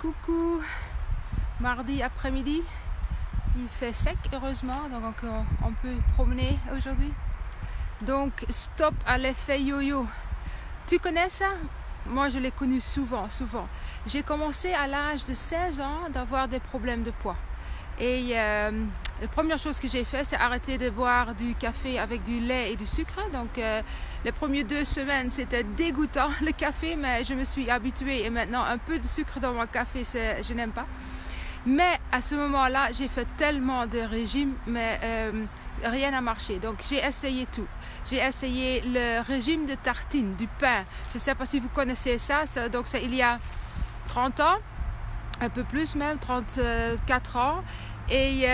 Coucou, mardi après-midi, il fait sec heureusement, donc on peut promener aujourd'hui. Donc stop à l'effet yo-yo. Tu connais ça? Moi je l'ai connu souvent. J'ai commencé à l'âge de 16 ans d'avoir des problèmes de poids. Et la première chose que j'ai fait, c'est arrêter de boire du café avec du lait et du sucre. Donc les premières 2 semaines, c'était dégoûtant le café, mais je me suis habituée et maintenant un peu de sucre dans mon café, je n'aime pas. Mais à ce moment-là, j'ai fait tellement de régimes, mais rien n'a marché. Donc j'ai essayé tout. J'ai essayé le régime de tartines, du pain. Je ne sais pas si vous connaissez ça. Donc c'est il y a 30 ans. Un peu plus même, 34 ans. Et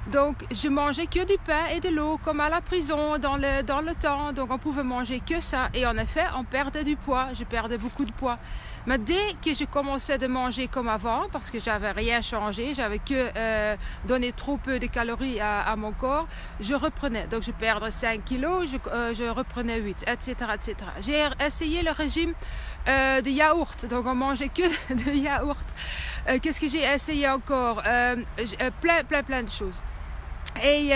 donc je mangeais que du pain et de l'eau comme à la prison dans le temps. Donc on pouvait manger que ça. Et en effet, on perdait du poids. Je perdais beaucoup de poids. Mais dès que je commençais de manger comme avant, parce que j'avais rien changé, j'avais que donné trop peu de calories à mon corps, je reprenais. Donc je perdais 5 kilos, je reprenais 8, etc. J'ai essayé le régime de yaourt. Donc on mangeait que de yaourt. Qu'est-ce que j'ai essayé encore? Plein de choses. Et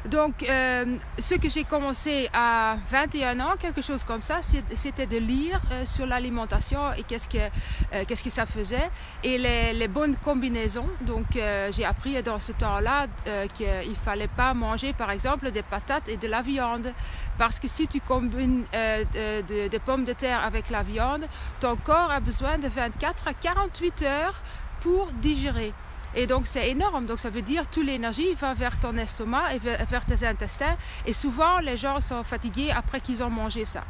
donc, ce que j'ai commencé à 21 ans, quelque chose comme ça, c'était de lire sur l'alimentation et qu'est-ce que ça faisait et les bonnes combinaisons. Donc, j'ai appris dans ce temps-là qu'il fallait pas manger, par exemple, des patates et de la viande. Parce que si tu combines des pommes de terre avec la viande, ton corps a besoin de 24 à 48 heures pour digérer. Et donc c'est énorme, donc ça veut dire toute l'énergie va vers ton estomac et vers tes intestins. Et souvent les gens sont fatigués après qu'ils ont mangé ça.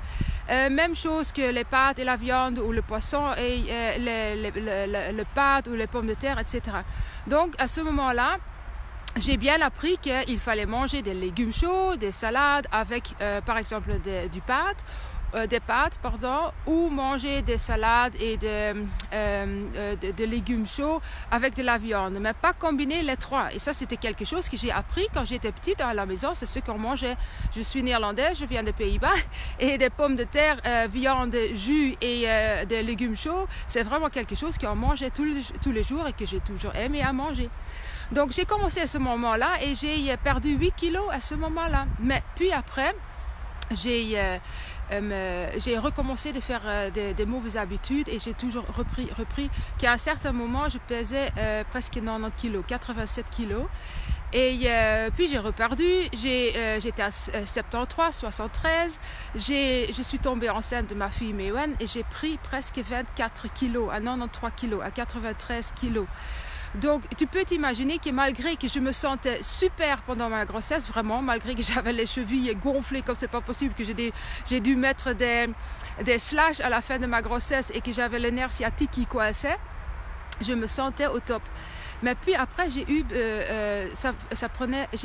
Même chose que les pâtes et la viande ou le poisson et le pâte ou les pommes de terre, etc. Donc à ce moment-là, j'ai bien appris qu'il fallait manger des légumes chauds, des salades avec par exemple des pâtes, ou manger des salades et de légumes chauds avec de la viande, mais pas combiner les trois. Et ça, c'était quelque chose que j'ai appris quand j'étais petite à la maison, c'est ce qu'on mangeait. Je suis néerlandaise, je viens des Pays-Bas, et des pommes de terre, viande, jus et des légumes chauds, c'est vraiment quelque chose qu'on mangeait tous les jours et que j'ai toujours aimé à manger. Donc j'ai commencé à ce moment-là et j'ai perdu 8 kilos à ce moment-là. Mais puis après, j'ai recommencé de faire des mauvaises habitudes et j'ai toujours repris qu'à un certain moment je pesais presque 90 kilos, 87 kilos. Et puis j'ai reperdu, j'étais à 73, 73, je suis tombée enceinte de ma fille Mewen et j'ai pris presque 24 kilos, à 93 kilos, à 93 kilos. Donc tu peux t'imaginer que malgré que je me sentais super pendant ma grossesse, vraiment, malgré que j'avais les chevilles gonflées comme c'est pas possible, que j'ai dû mettre des slash à la fin de ma grossesse et que j'avais le nerf sciatique qui coinçait, je me sentais au top. Mais puis après, j'ai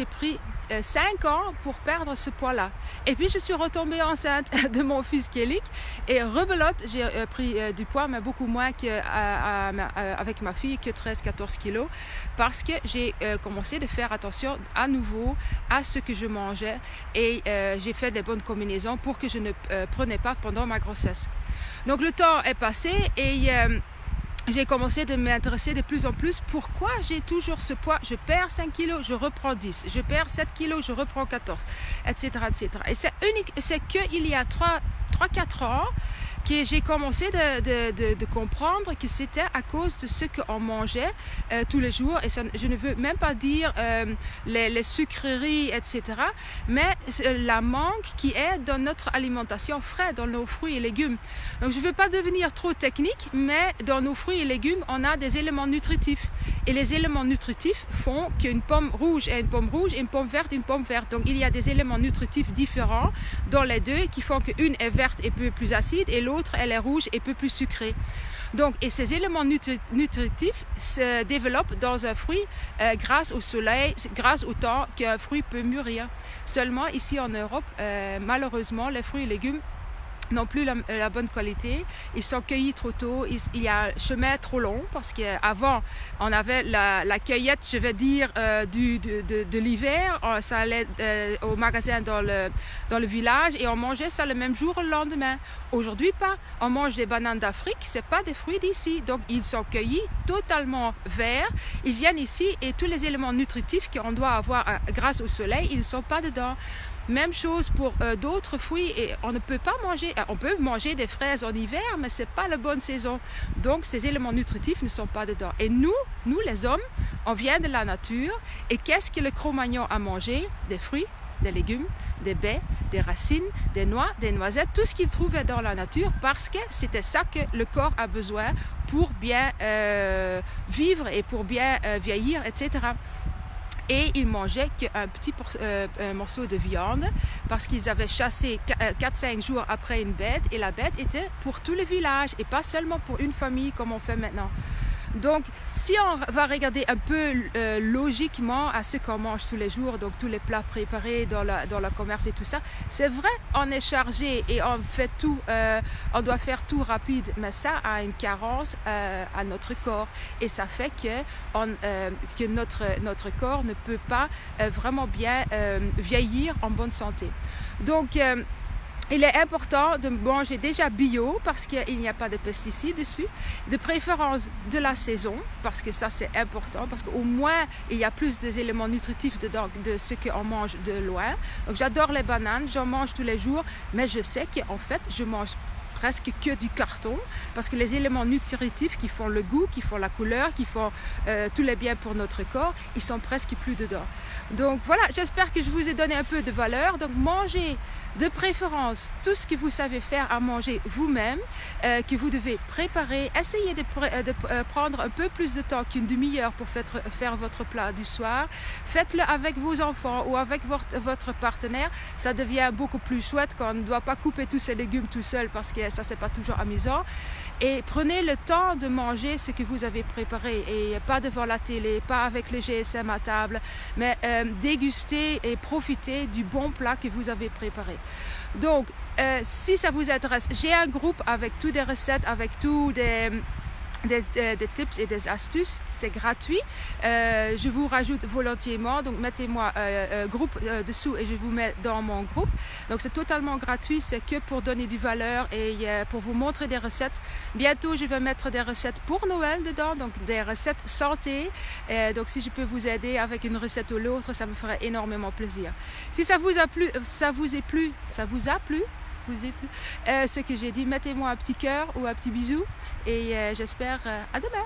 pris 5 ans pour perdre ce poids-là. Et puis, je suis retombée enceinte de mon fils Kélik. Et rebelote, j'ai pris du poids, mais beaucoup moins avec ma fille, que 13-14 kilos. Parce que j'ai commencé de faire attention à nouveau à ce que je mangeais. Et j'ai fait des bonnes combinaisons pour que je ne prenais pas pendant ma grossesse. Donc, le temps est passé et j'ai commencé de m'intéresser de plus en plus. Pourquoi j'ai toujours ce poids? Je perds 5 kilos, je reprends 10. Je perds 7 kilos, je reprends 14, etc. Et c'est qu'il y a 3-4 ans que j'ai commencé de comprendre que c'était à cause de ce qu'on mangeait tous les jours. Et ça, je ne veux même pas dire les sucreries, etc. Mais la manque qui est dans notre alimentation fraîche, dans nos fruits et légumes. Donc je ne veux pas devenir trop technique, mais dans nos fruits et légumes, on a des éléments nutritifs. Et les éléments nutritifs font qu'une pomme rouge est une pomme rouge et une pomme verte une pomme verte. Donc il y a des éléments nutritifs différents dans les deux qui font qu'une est verte et peu plus acide et l'autre elle est rouge et peu plus sucrée. Donc, et ces éléments nutritifs se développent dans un fruit grâce au soleil, grâce au temps qu'un fruit peut mûrir. Seulement ici en Europe, malheureusement, les fruits et légumes non plus la bonne qualité. Ils sont cueillis trop tôt. Il y a un chemin trop long parce qu'avant, on avait la cueillette, je vais dire, de l'hiver. Ça allait au magasin dans le village et on mangeait ça le même jour le lendemain. Aujourd'hui, pas. On mange des bananes d'Afrique, c'est pas des fruits d'ici. Donc, ils sont cueillis totalement verts. Ils viennent ici et tous les éléments nutritifs qu'on doit avoir grâce au soleil, ils ne sont pas dedans. Même chose pour d'autres fruits et on ne peut pas manger, on peut manger des fraises en hiver, mais c'est pas la bonne saison. Donc ces éléments nutritifs ne sont pas dedans. Et nous les hommes, on vient de la nature et qu'est-ce que le Cro-Magnon a mangé? Des fruits, des légumes, des baies, des racines, des noix, des noisettes, tout ce qu'il trouvait dans la nature parce que c'était ça que le corps a besoin pour bien vivre et pour bien vieillir, etc. Et ils mangeaient qu'un petit morceau de viande parce qu'ils avaient chassé 4-5 jours après une bête et la bête était pour tout le village et pas seulement pour une famille comme on fait maintenant. Donc, si on va regarder un peu logiquement à ce qu'on mange tous les jours, donc tous les plats préparés dans le commerce et tout ça, c'est vrai, on est chargé et on fait tout, on doit faire tout rapide, mais ça a une carence à notre corps et ça fait que notre corps ne peut pas vraiment bien vieillir en bonne santé. Donc, il est important de manger déjà bio parce qu'il n'y a pas de pesticides dessus, de préférence de la saison parce que ça c'est important parce qu'au moins il y a plus d'éléments nutritifs dedans de ce qu'on mange de loin. Donc j'adore les bananes, j'en mange tous les jours, mais je sais qu'en fait je mange presque que du carton parce que les éléments nutritifs qui font le goût, qui font la couleur, qui font tous les biens pour notre corps, ils sont presque plus dedans. Donc voilà, j'espère que je vous ai donné un peu de valeur. Donc mangez de préférence tout ce que vous savez faire à manger vous-même, que vous devez préparer. Essayez de prendre un peu plus de temps qu'une demi-heure pour faire votre plat du soir. Faites-le avec vos enfants ou avec votre partenaire. Ça devient beaucoup plus chouette quand on ne doit pas couper tous ces légumes tout seul parce que ça c'est pas toujours amusant. Et prenez le temps de manger ce que vous avez préparé et pas devant la télé, pas avec les GSM à table, mais dégustez et profitez du bon plat que vous avez préparé. Donc, si ça vous intéresse, j'ai un groupe avec toutes des recettes, avec tous des tips et des astuces, c'est gratuit. Je vous rajoute volontiers, donc mettez-moi groupe dessous et je vous mets dans mon groupe. Donc c'est totalement gratuit, c'est que pour donner du valeur et pour vous montrer des recettes. Bientôt je vais mettre des recettes pour Noël dedans, donc des recettes santé. Donc si je peux vous aider avec une recette ou l'autre, ça me ferait énormément plaisir. Si ça vous a plu, ce que j'ai dit, mettez-moi un petit cœur ou un petit bisou et j'espère à demain.